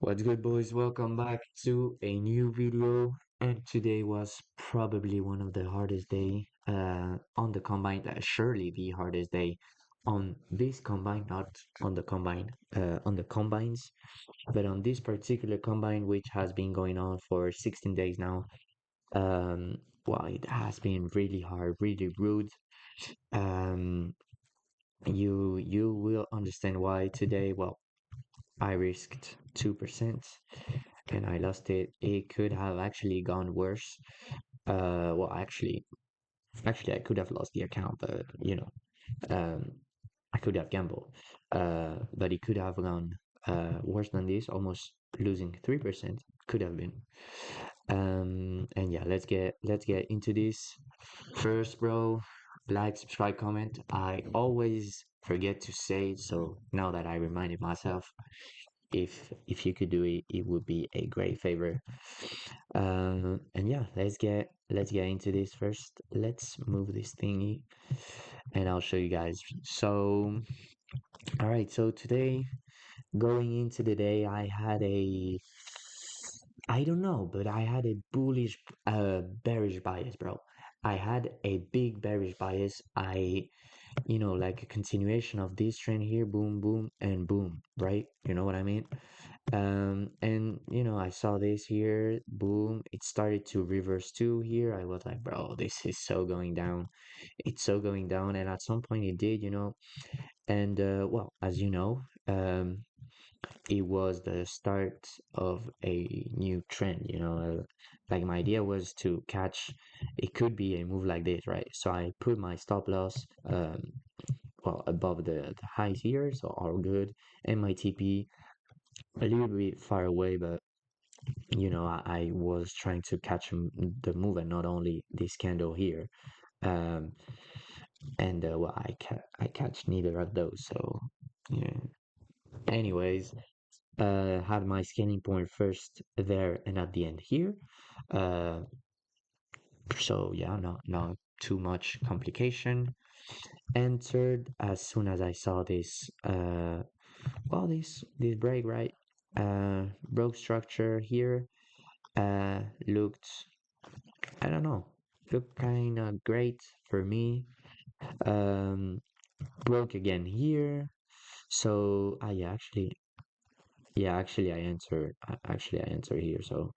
What's good, boys? Welcome back to a new video. And today was probably one of the hardest day on the combine. Surely the hardest day on this combine, not on the combine, on the combines, but on this particular combine, which has been going on for 16 days now. Um, well, it has been really hard, really rude. Um, you will understand why today. Well, I risked 2% and I lost it. It could have actually gone worse. Well, actually, I could have lost the account, but um, I could have gambled. But it could have gone worse than this, almost losing 3%. Could have been. And yeah, let's get into this. First, bro, like, subscribe, comment. I always forget to say, so now that I reminded myself, if you could do it, it would be a great favor. And yeah, let's get into this first. Let's move this thingy, and I'll show you guys. So, all right. So today, going into the day, I don't know, but I had a bullish, bearish bias, bro. I had a big bearish bias. Like a continuation of this trend here, boom, boom, and boom, right? You know what I mean? And I saw this here, boom, it started to reverse too here. I was like, bro, this is so going down. It's so going down. And at some point it did. And well, as you know, it was the start of a new trend. Like my idea was to catch, it could be a move like this, right? So I put my stop loss, well, above the highs here, so all good. And my TP a little bit far away, but I was trying to catch the move and not only this candle here. Um, and well, I catch neither of those. So yeah. Anyways, had my scaling point first there and at the end here. Uh, so yeah, not too much complication. Entered as soon as I saw this. Well, this break, right? Broke structure here. Looked, I don't know, looked kind of great for me. Um, Broke again here. So, yeah, actually, I enter here. So,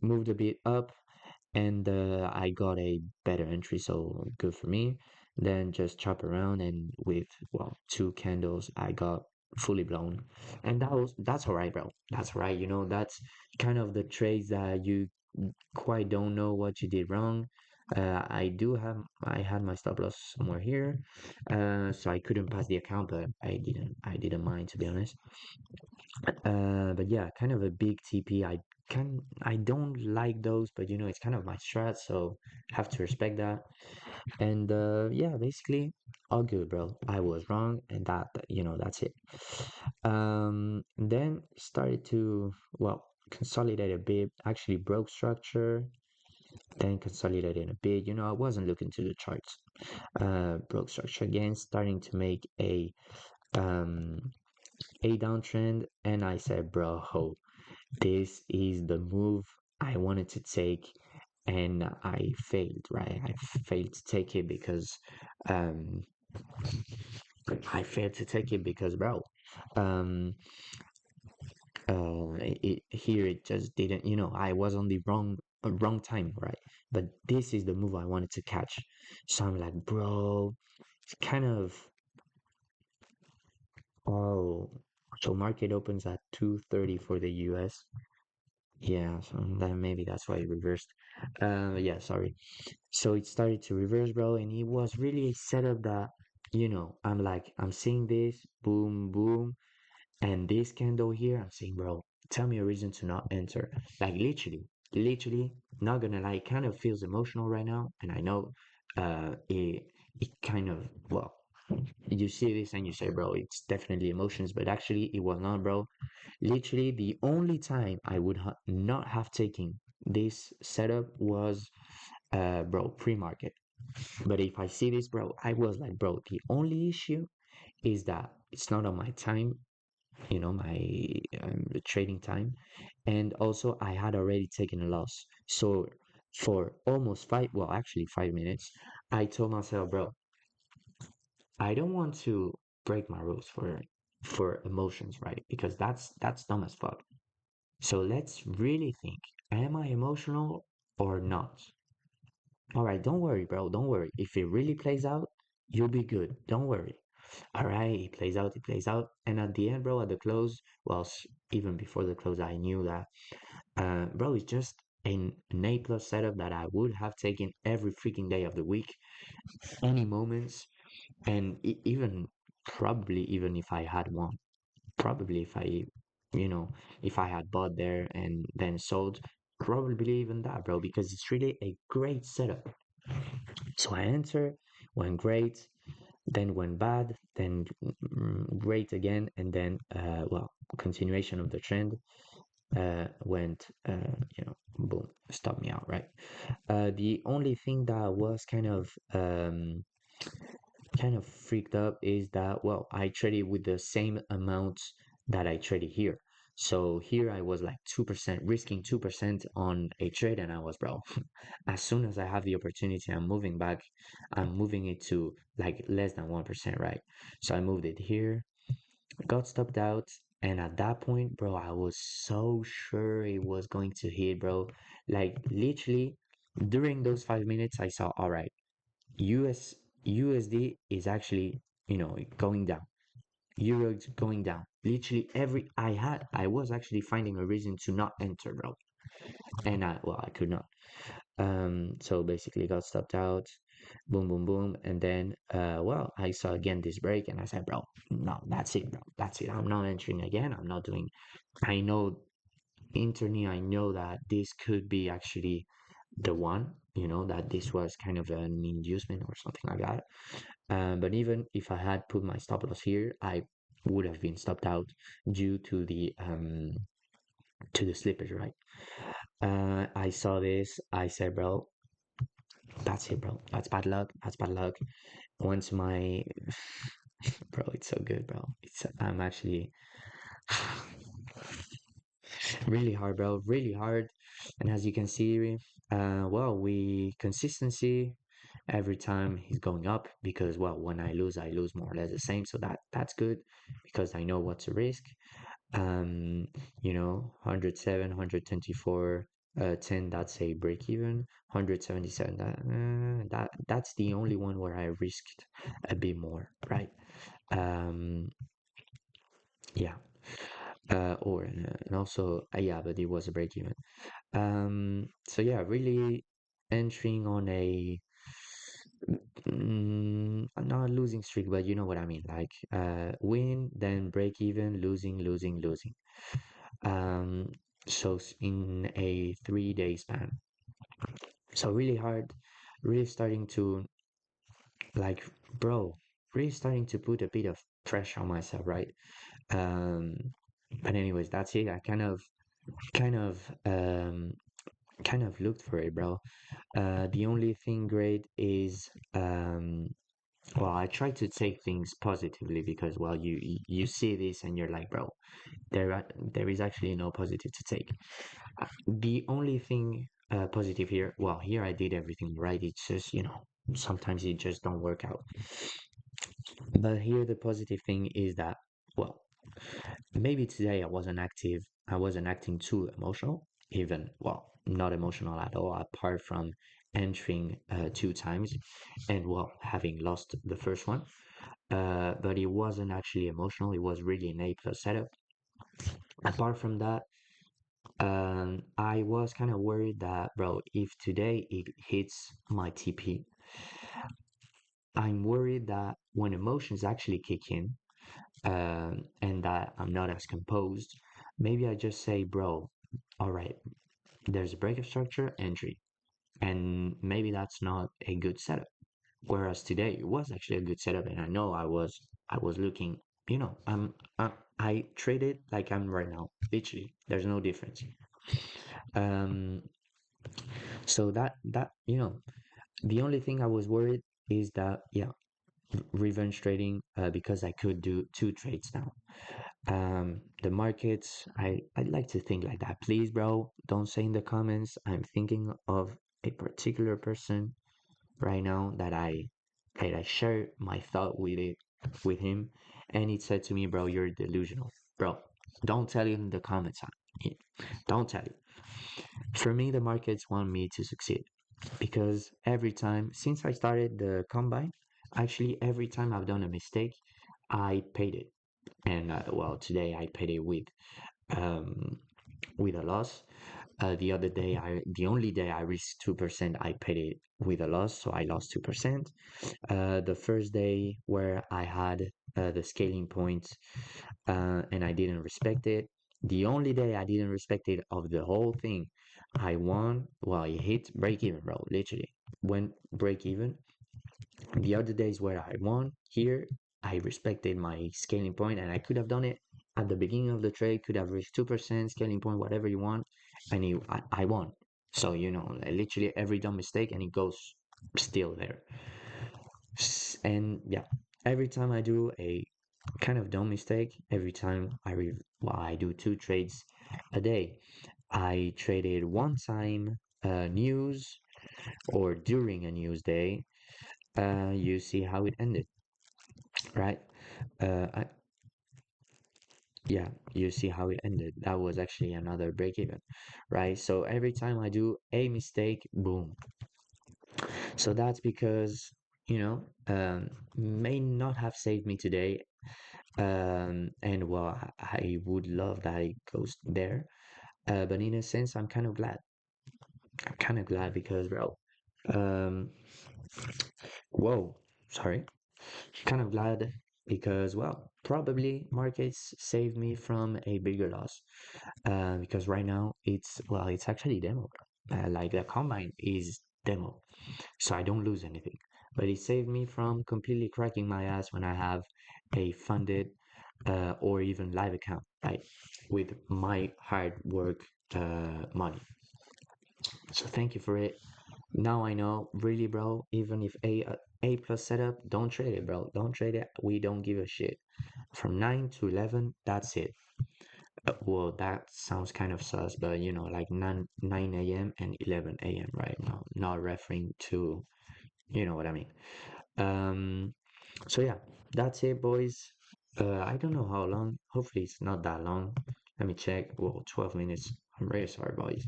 moved a bit up, and I got a better entry, so good for me. Then just chop around, and with, well, two candles, I got fully blown, and that's all right, bro. That's all right. That's kind of the trades that you quite don't know what you did wrong. I had my stop loss somewhere here, so I couldn't pass the account, but I didn't mind, to be honest. But yeah, kind of a big TP. I don't like those, but it's kind of my strat, so have to respect that. And yeah, basically all good, bro. I was wrong, and that's it. Then started to, well, consolidate a bit. Actually broke structure, then consolidated a bit. I wasn't looking to the charts. Broke structure again, starting to make um a downtrend, and I said, bro, this is the move I wanted to take, and I failed, right? I failed to take it because um bro, um here it just didn't, I was on the wrong time, right? But this is the move I wanted to catch. So I'm like, bro, it's kind of, oh, so market opens at 2:30 for the US. Yeah, so then maybe that's why it reversed. Yeah, sorry. So it started to reverse, bro, and it was really a setup that, I'm like, I'm seeing this, boom, boom, and this candle here, I'm saying, bro, tell me a reason to not enter. Like literally, not gonna lie, it kind of feels emotional right now, and I know, it kind of, well, you see this and you say, bro, it's definitely emotions, but actually it was not, bro. Literally, the only time I would not have taken this setup was, bro, pre-market. But if I see this, bro, I was like, bro, the only issue is that it's not on my time. my trading time. And also I had already taken a loss. So for almost five, well, actually 5 minutes, I told myself, bro, I don't want to break my rules for emotions, right? Because that's dumb as fuck. So let's really think, am I emotional or not? All right, don't worry, bro. Don't worry. If it really plays out, you'll be good. Don't worry. All right, it plays out, it plays out. And at the end, bro, at the close, well, even before the close, I knew that, bro, it's just an A plus setup that I would have taken every freaking day of the week, any moments, and even probably even if I had won, probably if I had bought there and then sold, probably even that, bro, because it's really a great setup. So I enter, went great, then went bad, then great again, and then well, continuation of the trend went boom, stopped me out, right? The only thing that was kind of freaked up is that, well, I traded with the same amount that I traded here. So here I was like 2%, risking 2% on a trade, and I was, bro, as soon as I have the opportunity, I'm moving back, I'm moving it to like less than 1%, right? So I moved it here, got stopped out, and at that point, bro, I was so sure it was going to hit, bro. Like literally during those 5 minutes, I saw, all right, US USD is actually, going down. Euro is going down. Literally I was actually finding a reason to not enter, bro. And I could not. So basically got stopped out, boom, boom, boom. And then, well, I saw again this break and I said, bro, no, that's it, bro. That's it. I'm not entering again. I'm not doing, I know internally, I know that this could be actually the one, that this was kind of an inducement or something like that. But even if I had put my stop loss here, I would have been stopped out due to the slippage, right? I saw this. I said, bro, that's it, bro. That's bad luck. That's bad luck. Once my bro, it's so good, bro. I'm actually really hard, bro. Really hard. And as you can see, well, we consistency every time he's going up because, well, when I lose more or less the same. So that's good because I know what to risk. Um, 107, 124, 10, that's a break even. 177, that's the only one where I risked a bit more, right? Um, yeah. And also, yeah, but it was a break even. So yeah, really entering on a not a losing streak, but you know what I mean. Like, win, then break even, losing, losing, losing. Um, so in a 3 day span. So really hard, really starting to like, bro, really starting to put a bit of pressure on myself, right? Um, but anyways, that's it. I kind of, kind of looked for it, bro. The only thing great is, well, I try to take things positively because, well, you see this and you're like, bro, there is actually no positive to take. The only thing positive here, well, here I did everything right. It's just, sometimes it just don't work out. But here the positive thing is that, well, maybe today I wasn't acting too emotional, even, well, not emotional at all, apart from entering 2 times and, well, having lost the first one. But it wasn't actually emotional, it was really an A plus setup. Apart from that, I was kind of worried that, bro, if today it hits my TP, I'm worried that when emotions actually kick in, and that I'm not as composed, maybe I just say, bro, all right, there's a break of structure, entry. And maybe that's not a good setup. Whereas today it was actually a good setup, and I know I was looking, I traded like I'm right now. Literally, there's no difference. Um, so that the only thing I was worried is that, yeah, revenge trading, because I could do 2 trades now. The markets, I'd like to think like that. Please, bro, don't say in the comments. I'm thinking of a particular person right now that I share my thought with him, and he said to me, bro, you're delusional. Bro, don't tell you in the comments. Don't tell you. For me, the markets want me to succeed because every time since I started the combine, actually every time I've done a mistake, I paid it. And well, today I paid it um, with a loss. The only day I risked 2%, I paid it with a loss, so I lost 2%. The first day where I had the scaling point and I didn't respect it. The only day I didn't respect it of the whole thing, I won. Well, it hit break even, bro. Literally went break even. The other days where I won here, I respected my scaling point and I could have done it at the beginning of the trade, could have reached 2% scaling point, whatever you want, and I won. So, like literally every dumb mistake and it goes still there. And yeah, every time I do a kind of dumb mistake, every time I do 2 trades a day. I traded one time news or during a news day. You see how it ended, right? I, yeah, you see how it ended. That was actually another break even, right? So every time I do a mistake, boom. So that's because, may not have saved me today. And well, I would love that it goes there. But in a sense, I'm kind of glad. I'm kind of glad because, bro, um, whoa, sorry. Kind of glad because, well, probably markets saved me from a bigger loss. Because right now it's actually demo. Like the combine is demo, so I don't lose anything. But it saved me from completely cracking my ass when I have a funded or even live account, right? With my hard work money. So thank you for it. Now I know, really, bro. Even if A plus setup, don't trade it, bro. Don't trade it. We don't give a shit. From 9 to 11, that's it. Well, that sounds kind of sus, but like 9 a.m. and 11 a.m. right now, not referring to, you know what I mean. Um, so yeah, that's it, boys. I don't know how long. Hopefully, it's not that long. Let me check. Well, 12 minutes. I'm very sorry, boys.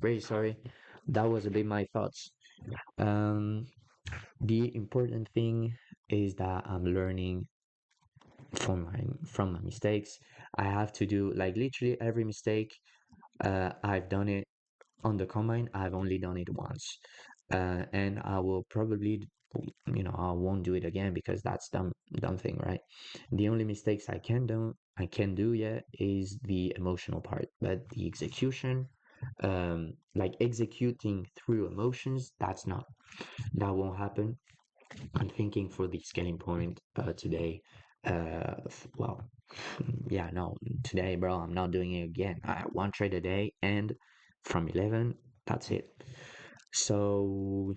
Very sorry. That was a bit my thoughts. Um, the important thing is that I'm learning from my mistakes. I have to do like literally every mistake. I've done it on the combine. I've only done it once, and I will probably, I won't do it again because that's dumb thing, right? The only mistakes I can do yet is the emotional part, but the execution, like executing through emotions, that won't happen. I'm thinking for the scaling point today. Well, yeah, no, today, bro, I'm not doing it again. One trade a day, and from 11, that's it. So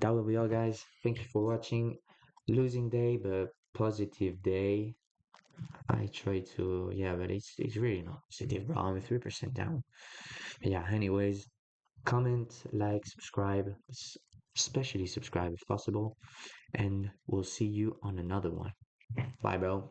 that will be all, guys. Thank you for watching. Losing day, but positive day. I try to, yeah, but it's really not positive, bro. I'm 3% down. Yeah. Anyways, comment, like, subscribe, especially subscribe if possible, and we'll see you on another one. Bye, bro.